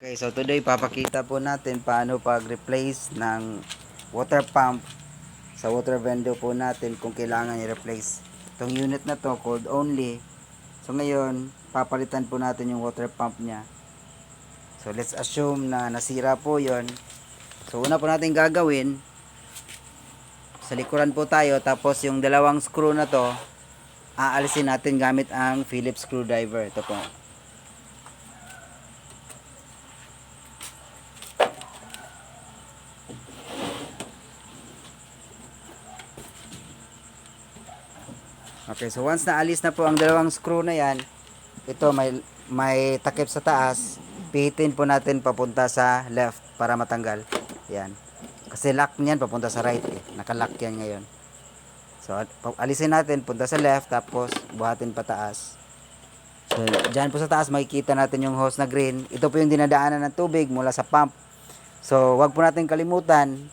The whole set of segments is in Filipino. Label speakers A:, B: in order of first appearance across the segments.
A: Okay, so today papakita po natin paano pag-replace ng water pump sa water vendor po natin kung kailangan i-replace. Itong unit na to, cold only. So ngayon, papalitan po natin yung water pump niya. So let's assume na nasira po yon. So una po natin gagawin, sa likuran po tayo, tapos yung dalawang screw na to, aalisin natin gamit ang Phillips screwdriver. Ito po. Okay, so once naalis na po ang dalawang screw na yan, ito may takip sa taas, pihitin po natin papunta sa left para matanggal. Yan. Kasi lock niyan papunta sa right eh. Naka-lock yan ngayon. So alisin natin punta sa left tapos buhatin pataas. So diyan po sa taas makikita natin yung hose na green. Ito po yung dinadaanan ng tubig mula sa pump. So wag po natin kalimutan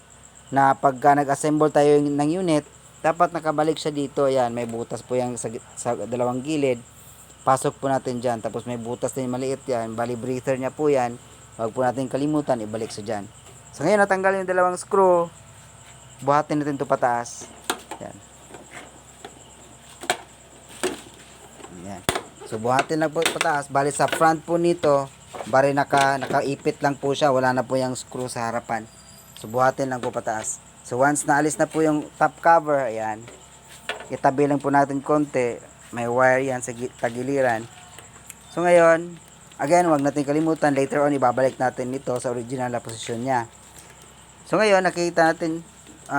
A: na pagka nag-assemble tayo ng unit, dapat nakabalik siya dito. Ayan, may butas po yung sa dalawang gilid. Pasok po natin dyan. Tapos may butas din maliit yan. Bali breather niya po yan. Huwag po natin kalimutan, ibalik siya dyan. So ngayon natanggal yung dalawang screw. Buhatin natin ito pataas. Ayan. Ayan. So buhatin lang po pataas. Bali sa front po nito, bali nakaipit lang po siya. Wala na po yung screw sa harapan. So buhatin lang po pataas. So once naalis na po yung top cover, ayan, itabi lang po natin konti, may wire yan sa tagiliran. So ngayon, again, wag natin kalimutan, later on ibabalik natin ito sa original na posisyon niya. So ngayon, nakita natin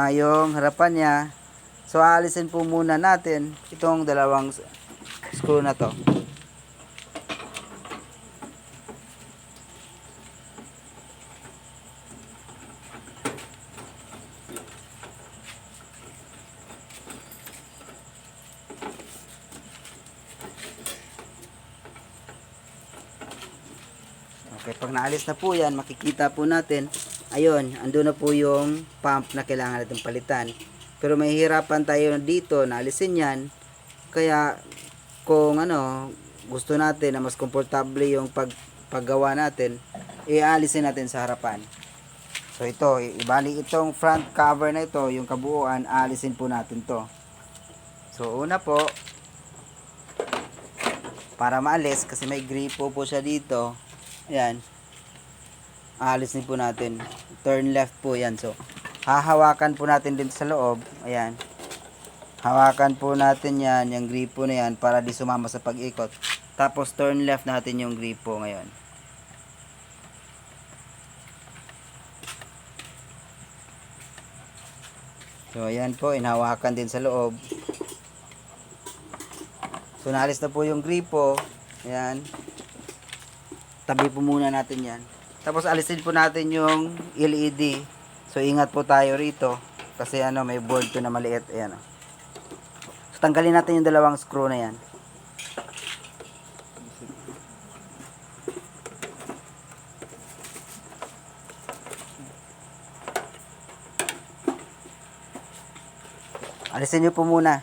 A: yung harapan niya. So aalisin po muna natin itong dalawang screw na to. Okay, pag naalis na po yan, makikita po natin, ayun, ando na po yung pump na kailangan natin palitan. Pero may hirapan tayo dito na alisin yan. Kaya, kung gusto natin na mas komportable yung paggawa natin, ialisin natin sa harapan. So ito, ibali itong front cover na ito, yung kabuuan, aalisin po natin to. So una po, para maalis, kasi may gripo po siya dito, ayan, aalisin po natin, turn left po yan. So hahawakan po natin din sa loob, ayan, hawakan po natin yan, yung gripo na yan, para di sumama sa pag-ikot. Tapos turn left natin yung gripo ngayon. So ayan po, inhawakan din sa loob. So naalis na po yung gripo, ayan, tabi po muna natin yan. Tapos alisin po natin yung LED. So ingat po tayo rito kasi may board to na maliit. Ayan. So tanggalin natin yung dalawang screw na yan. Alisin nyo po muna.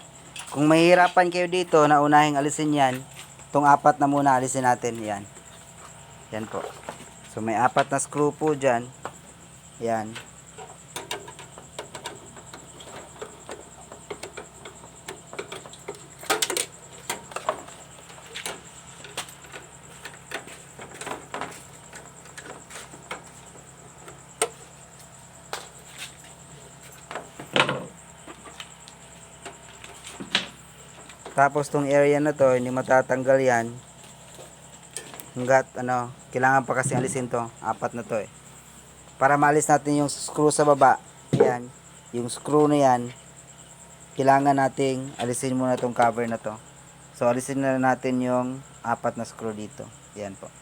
A: Kung mahihirapan kayo dito na unahing alisin yan, itong apat na muna alisin natin. Yan. Yan po. So may apat na screw po dyan. Yan. Tapos tong area na to, hindi matatanggal yan. Hanggat kailangan pa kasi alisin to. Apat na to eh. Para maalis natin yung screw sa baba. Yan. Yung screw na yan, kailangan nating alisin muna tong cover na to. So alisin na natin yung apat na screw dito. Yan po.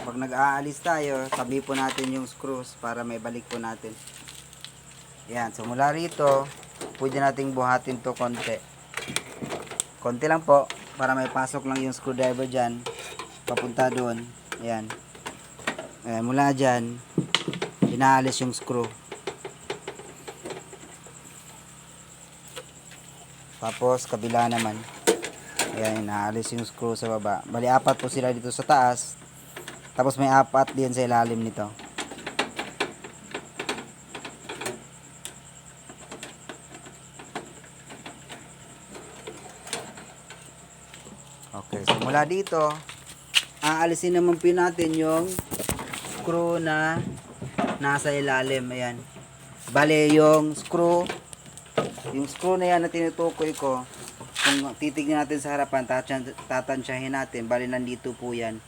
A: Pag nag-aalis tayo, tabi po natin yung screws para may balik po natin. Yan, so mula rito, pwede nating buhatin to konti. Konti lang po, para may pasok lang yung screwdriver dyan, papunta doon. Ayan. Ayan, mula dyan, inaalis yung screw. Tapos, kabila naman. Ayan, inaalis yung screw sa baba. Bali, 4 po sila dito sa taas. Tapos, may 4 din sa ilalim nito. Okay, so mula dito, aalisin naman po natin yung screw na nasa ilalim. Ayan. Bale, yung screw na yan na tinutukoy ko, kung titignan natin sa harapan, tatansyahin natin. Bale, nandito po yan.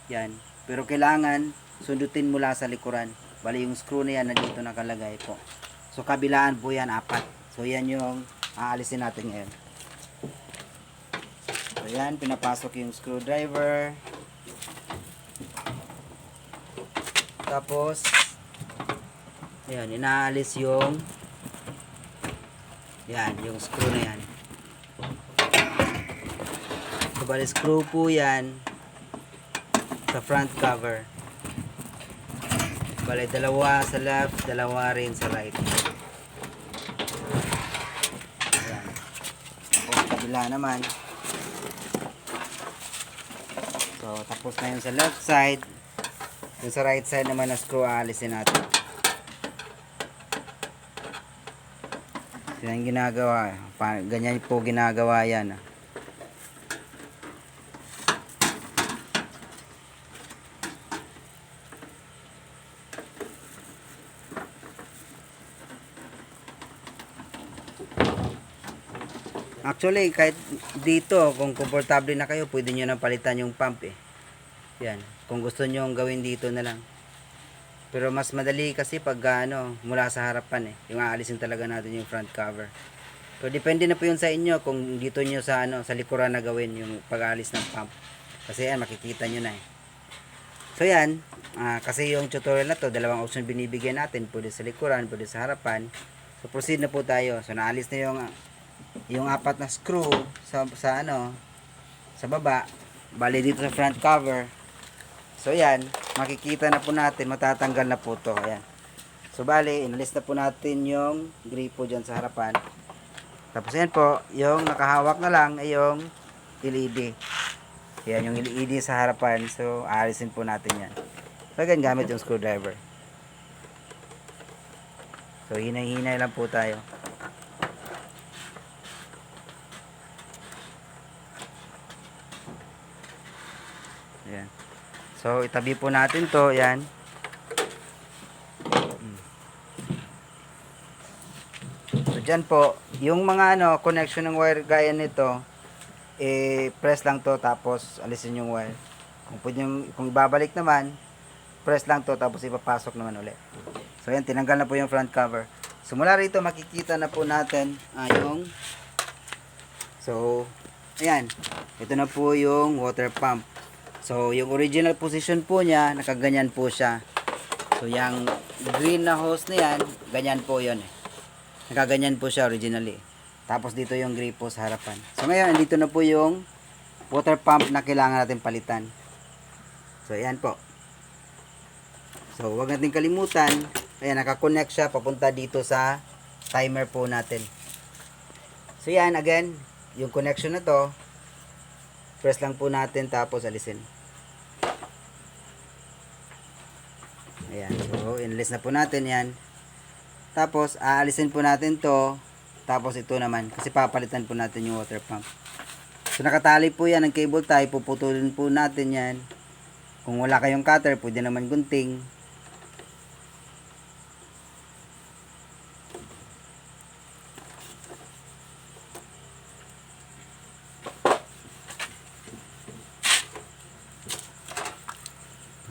A: Yan. Pero kailangan sundutin mula sa likuran. Bale, yung screw na yan nandito nakalagay po. So, kabilaan po yan, 4. So, yan yung aalisin natin ngayon. So, yan, pinapasok yung screwdriver. Tapos, yan, inaalis yung screw na yan. So, bali, screw po yan sa front cover. Bali, 2 sa left, 2 rin sa right. Ayan. Tapos, kabila naman. So, tapos na yun sa left side. Yung sa right side naman na screw, aalisin natin. Yan ginagawa. Ganyan po ginagawa yan. Actually, kahit dito, kung komportable na kayo, pwede nyo nang palitan yung pump eh. Yan. Kung gusto nyo gawin dito na lang. Pero mas madali kasi pag mula sa harapan eh. Yung aalisin talaga natin yung front cover. So depende na po yun sa inyo kung dito nyo sa sa likuran na gawin yung pag-aalis ng pump. Kasi yan makikita nyo na eh. So yan, kasi yung tutorial na to, 2 option binibigyan natin, pwede sa likuran, pwede sa harapan. So proceed na po tayo. So naalis na yung 4 na screw sa baba. Bali dito sa front cover. So yan, makikita na po natin, matatanggal na po to. Ayan. So bali, inalis na po natin yung gripo dyan sa harapan. Tapos yan po, yung nakahawak na lang ay yung LED. Yan yung LED sa harapan. So aalisin po natin yan. So again, gamit yung screwdriver. So hinay-hinay lang po tayo. Ayan. So, itabi po natin to. Yan. So, dyan po, yung mga connection ng wire gaya nito, press lang to, tapos alisin yung wire. Kung ibabalik naman, press lang to, tapos ipapasok naman ulit. So, yan, tinanggal na po yung front cover. So, mula rito, makikita na po natin so, ayan. Ito na po yung water pump. So, yung original position po niya, nakaganyan po siya. So, yung green na hose na yan, ganyan po yun eh. Nakaganyan po siya originally. Tapos, dito yung gripo sa harapan. So, ngayon, dito na po yung water pump na kailangan natin palitan. So, ayan po. So, huwag natin kalimutan. Ayan, nakakonect siya papunta dito sa timer po natin. So, yan, again, yung connection na to, press lang po natin, tapos alisin. Ayan. So, inalis na po natin yan. Tapos, aalisin po natin to. Tapos, ito naman. Kasi papalitan po natin yung water pump. So, nakatali po yan ng cable tie. Puputulin po natin yan. Kung wala kayong cutter, pwede naman gunting.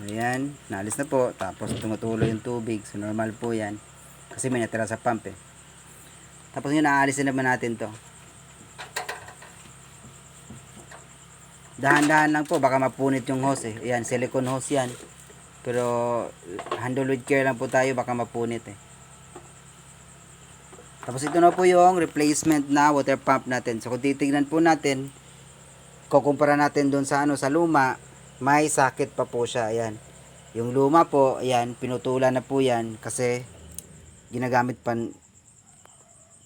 A: Ayan, naalis na po. Tapos tumutuloy yung tubig. So normal po yan. Kasi may natira sa pump eh. Tapos yun, naalisin naman natin to. Dahan-dahan lang po. Baka mapunit yung hose eh. Ayan, silicone hose yan. Pero handle with care lang po tayo. Baka mapunit eh. Tapos ito na po yung replacement na water pump natin. So kung titignan po natin, kukumpara natin doon sa sa luma, may sakit pa po siya. Ayan. Yung luma po, ayan, pinutulan na po yan kasi ginagamit pa